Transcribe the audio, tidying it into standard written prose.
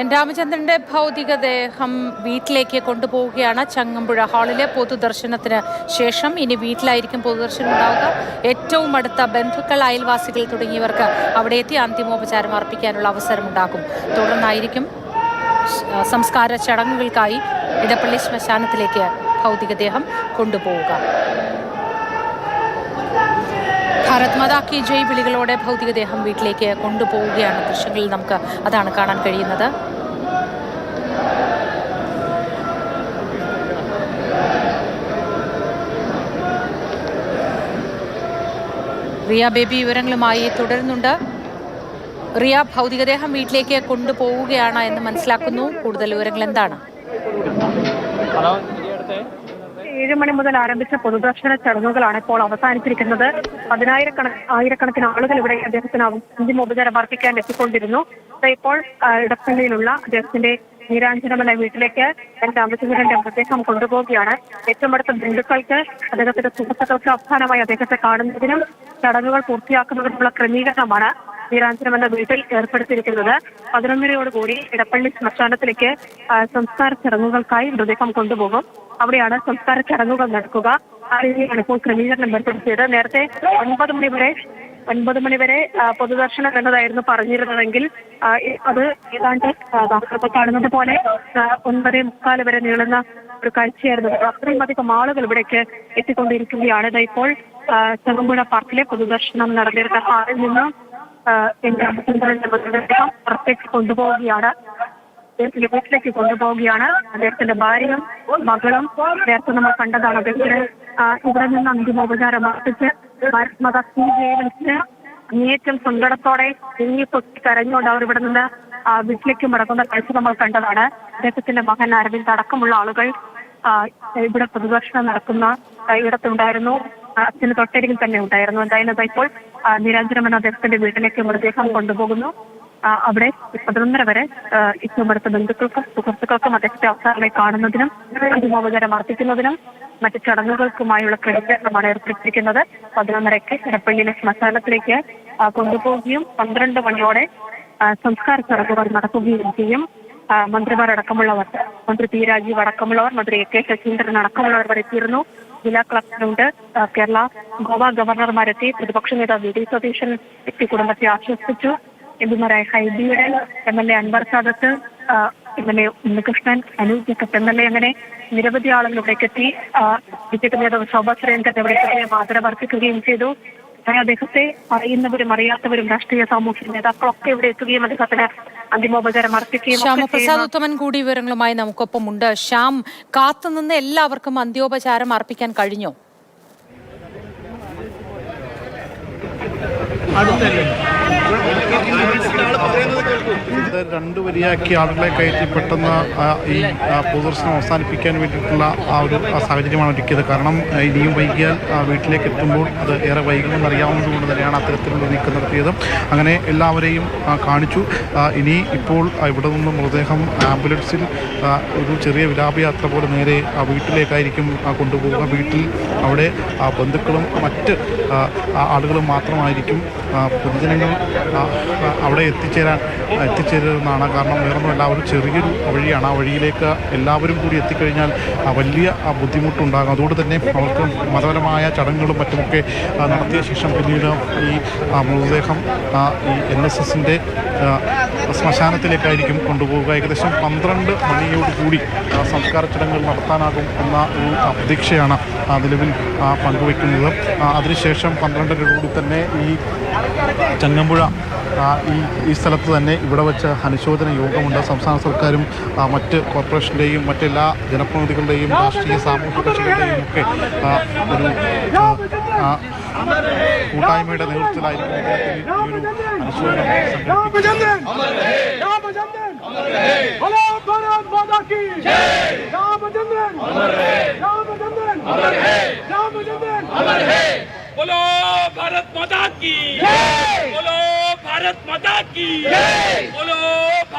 N രാമചന്ദ്രന്റെ ഭൗതികദേഹം വീട്ടിലേക്ക് കൊണ്ടുപോവുകയാണ്. ചങ്ങമ്പുഴ ഹാളിലെ പൊതുദർശനത്തിന് ശേഷം ഇനി വീട്ടിലായിരിക്കും പൊതുദർശനം ഉണ്ടാവുക. ഏറ്റവും അടുത്ത ബന്ധുക്കൾ, അയൽവാസികൾ തുടങ്ങിയവർക്ക് അവിടെ എത്തി അന്തിമോപചാരം അർപ്പിക്കാനുള്ള അവസരമുണ്ടാകും. തുടർന്നായിരിക്കും സംസ്കാര ചടങ്ങുകൾക്കായി ഇടപ്പള്ളി ശ്മശാനത്തിലേക്ക് ഭൗതികദേഹം കൊണ്ടുപോവുക. ഭാരത് മാതാ കി ജയ് വിളികളോടെ ഭൗതികദേഹം വീട്ടിലേക്ക് കൊണ്ടുപോവുകയാണ്. ദൃശ്യങ്ങളിൽ നമുക്ക് അതാണ് കാണാൻ കഴിയുന്നത്. റിയ ബേബി വിവരങ്ങളുമായി തുടരുന്നുണ്ട്. റിയ, ഭൗതികദേഹം വീട്ടിലേക്ക് കൊണ്ടുപോവുകയാണ് എന്ന് മനസ്സിലാക്കുന്നു. കൂടുതൽ വിവരങ്ങൾ എന്താണ്? 7 മണി മുതൽ ആരംഭിച്ച പൊതുദർശന ചടങ്ങുകളാണ് ഇപ്പോൾ അവസാനിച്ചിരിക്കുന്നത്. ആയിരക്കണക്കിന് ആളുകൾ ഇവിടെ അദ്ദേഹത്തിന് അന്തിമോപചാരം അർപ്പിക്കാൻ എത്തിക്കൊണ്ടിരുന്നു. ഇപ്പോൾ ഇടപ്പള്ളിയിലുള്ള അദ്ദേഹത്തിന്റെ നീരാഞ്ജനമല വീട്ടിലേക്ക് എൻ രാമചന്ദ്രന്റെ മൃതദേഹം കൊണ്ടുപോവുകയാണ്. ഏറ്റവും അടുത്ത ബന്ധുക്കൾക്ക്, അദ്ദേഹത്തിന്റെ സുഹൃത്തുക്കൾക്ക് അവസാനമായി അദ്ദേഹത്തെ കാണുന്നതിനും ചടങ്ങുകൾ പൂർത്തിയാക്കുന്നതിനുള്ള ക്രമീകരണമാണ് നീരാഞ്ജനമെന്ന വീട്ടിൽ ഏർപ്പെടുത്തിയിരിക്കുന്നത്. 11:00 ഇടപ്പള്ളി ശ്മശാനത്തിലേക്ക് സംസ്കാര ചടങ്ങുകൾക്കായി മൃതദേഹം കൊണ്ടുപോകും. അവിടെയാണ് സംസ്കാര ചടങ്ങുകൾ നടക്കുക. ആ രീതിയിലാണ് ഇപ്പോൾ ക്രമീകരണം ഏർപ്പെടുത്തിയത്. നേരത്തെ 9 മണി വരെ പൊതുദർശനം എന്നതായിരുന്നു പറഞ്ഞിരുന്നതെങ്കിൽ അത് ഏതാണ്ട് കാണുന്നത് പോലെ 9:45 വരെ നീളുന്ന ഒരു കാഴ്ചയായിരുന്നു. അത്രയും അധികം ആളുകൾ ഇവിടേക്ക് എത്തിക്കൊണ്ടിരിക്കുകയാണ്. ഇപ്പോൾ ചങ്ങമ്പുഴ പാർക്കിലെ പൊതുദർശനം നടന്നിരുന്ന ഹാളിൽ നിന്ന് എൻ രാമചന്ദ്രന്റെ മൃതദേഹം പുറത്തേക്ക് കൊണ്ടുപോവുകയാണ്. വീട്ടിലേക്ക് കൊണ്ടുപോവുകയാണ്. അദ്ദേഹത്തിന്റെ ഭാര്യയും മകളും നേരത്തെ നമ്മൾ കണ്ടതാണ്. അദ്ദേഹത്തിന് ഇവിടെ നിന്ന് അന്തിമോപചാരം അർപ്പിച്ച് ഭാരത് മാതാ കി ജയ് വിളിച്ച് അങ്ങേയറ്റം സങ്കടത്തോടെ പൊട്ടി കരഞ്ഞുകൊണ്ട് അവർ ഇവിടെ നിന്ന് വീട്ടിലേക്ക് മടങ്ങുന്ന കാഴ്ച നമ്മൾ കണ്ടതാണ്. അദ്ദേഹത്തിന്റെ മകൻ അരവിന്ദ് അടക്കമുള്ള ആളുകൾ ഇവിടെ പൊതുദർശനം നടക്കുന്ന ഇടത്തുണ്ടായിരുന്നു. അച്ഛന് തൊട്ടരികിൽ തന്നെ ഉണ്ടായിരുന്നു. എന്തായാലും ഇപ്പോൾ നീരാഞ്ജനം എന്ന അദ്ദേഹത്തിന്റെ വീട്ടിലേക്ക് മൃതദേഹം കൊണ്ടുപോകുന്നു. അവിടെ 11:30 വരെ ഏറ്റവും അടുത്ത ബന്ധുക്കൾക്കും സുഹൃത്തുക്കൾക്കും അദ്ദേഹത്തെ അവസാനമായി കാണുന്നതിനും അന്തിമോപചാരം അർപ്പിക്കുന്നതിനും മറ്റ് ചടങ്ങുകൾക്കുമായുള്ള ക്രമീകരണമാണ് ഏർപ്പെടുത്തിയിരിക്കുന്നത്. 11:30 ഇടപ്പള്ളിയിലെ ശ്മശാനത്തിലേക്ക് കൊണ്ടുപോവുകയും 12 മണിയോടെ സംസ്കാര ചടങ്ങുകൾ നടക്കുകയും ചെയ്യും. മന്ത്രിമാരടക്കമുള്ളവർ, മന്ത്രി പി രാജീവ് അടക്കമുള്ളവർ, മന്ത്രി എ കെ ശശീന്ദ്രൻ അടക്കമുള്ളവർ വരെ എത്തിയിരുന്നു. ജില്ലാ കളക്ടറുണ്ട്, കേരള ഗോവ ഗവർണർമാരെത്തി, പ്രതിപക്ഷ നേതാവ് വി ഡി സതീശൻ എത്തി കുടുംബത്തെ ആശ്വസിപ്പിച്ചു. എംപിമാരായ ഹൈബിയുടെ MLA Anwar Sadath, MLA Unnikrishnan, Anoop Jacob MLA, അങ്ങനെ നിരവധി ആളുകൾ ഇവിടേക്ക് എത്തി. ബിജെപി നേതാവ് ശോഭാ സുരേന്ദ്രൻ ഇവിടേക്ക് ആദരവർപ്പിക്കുകയും ചെയ്തു. അദ്ദേഹത്തെ അറിയുന്നവരും അറിയാത്തവരും രാഷ്ട്രീയ സാമൂഹ്യ നേതാക്കളൊക്കെ ഇവിടെ എത്തുകയും അദ്ദേഹത്തിന് അന്തിമോപചാരം അർപ്പിക്കുകയും. ശ്യാമപ്രസാദ് ഉത്തമൻ കൂടി വിവരങ്ങളുമായി നമുക്കൊപ്പമുണ്ട്. ശ്യാം, കാത്തുനിന്ന് എല്ലാവർക്കും അന്ത്യോപചാരം അർപ്പിക്കാൻ കഴിഞ്ഞോ? ഇത് 2 വരിയാക്കി ആളുകളെ കയറ്റി പെട്ടെന്ന് ഈ പൊതുദർശനം അവസാനിപ്പിക്കാൻ വേണ്ടിയിട്ടുള്ള ഒരു സാഹചര്യമാണ് ഒരുക്കിയത്. കാരണം ഇനിയും വൈകിയാൽ വീട്ടിലേക്ക് എത്തുമ്പോൾ അത് ഏറെ വൈകുമെന്ന് അറിയാവുന്നതുകൊണ്ട് തന്നെയാണ് അത്തരത്തിലുള്ള നീക്കം നടത്തിയത്. അങ്ങനെ എല്ലാവരെയും കാണിച്ചു. ഇനി ഇപ്പോൾ ഇവിടെ നിന്ന് മൃതദേഹം ആംബുലൻസിൽ ഒരു ചെറിയ വിലാപയാത്ര പോലെ നേരെ വീട്ടിലേക്കായിരിക്കും കൊണ്ടുപോകുക. വീട്ടിൽ അവിടെ ബന്ധുക്കളും മറ്റ് ആളുകളും മാത്രമായിരിക്കും. പൊതുജനങ്ങൾ അവിടെ എത്തിച്ചേരുന്നതാണ്. കാരണം വേറൊന്നുമല്ല, ഒരു ചെറിയൊരു വഴിയാണ്. ആ വഴിയിലേക്ക് എല്ലാവരും കൂടി എത്തിക്കഴിഞ്ഞാൽ വലിയ ബുദ്ധിമുട്ടുണ്ടാകും. അതുകൊണ്ട് തന്നെ അവർക്ക് മതപരമായ ചടങ്ങുകളും മറ്റുമൊക്കെ നടത്തിയ ശേഷം പിന്നീട് ഈ മൃതദേഹം ഈ NSSന്റെ ശ്മശാനത്തിലേക്കായിരിക്കും കൊണ്ടുപോവുക. ഏകദേശം 12 മണിയോടുകൂടി സംസ്കാര ചടങ്ങുകൾ നടത്താനാകും എന്ന ഒരു പ്രതീക്ഷയാണ് നിലവിൽ പങ്കുവയ്ക്കുന്നത്. അതിനുശേഷം 12:00 തന്നെ ഈ ചങ്ങമ്പുഴ ഈ സ്ഥലത്ത് തന്നെ ഇവിടെ വെച്ച് അനുശോചന യോഗമുണ്ട്. സംസ്ഥാന സർക്കാരും മറ്റ് കോർപ്പറേഷൻ്റെയും മറ്റെല്ലാ ജനപ്രതിനിധികളുടെയും രാഷ്ട്രീയ സാമൂഹിക കക്ഷികളുടെയും ഒക്കെ ഒരു കൂട്ടായ്മയുടെ നേതൃത്വത്തിലായിരിക്കും ഈ ഒരു അനുശോചനം बोलो भारत माता की जय, बोलो भारत माता की जय,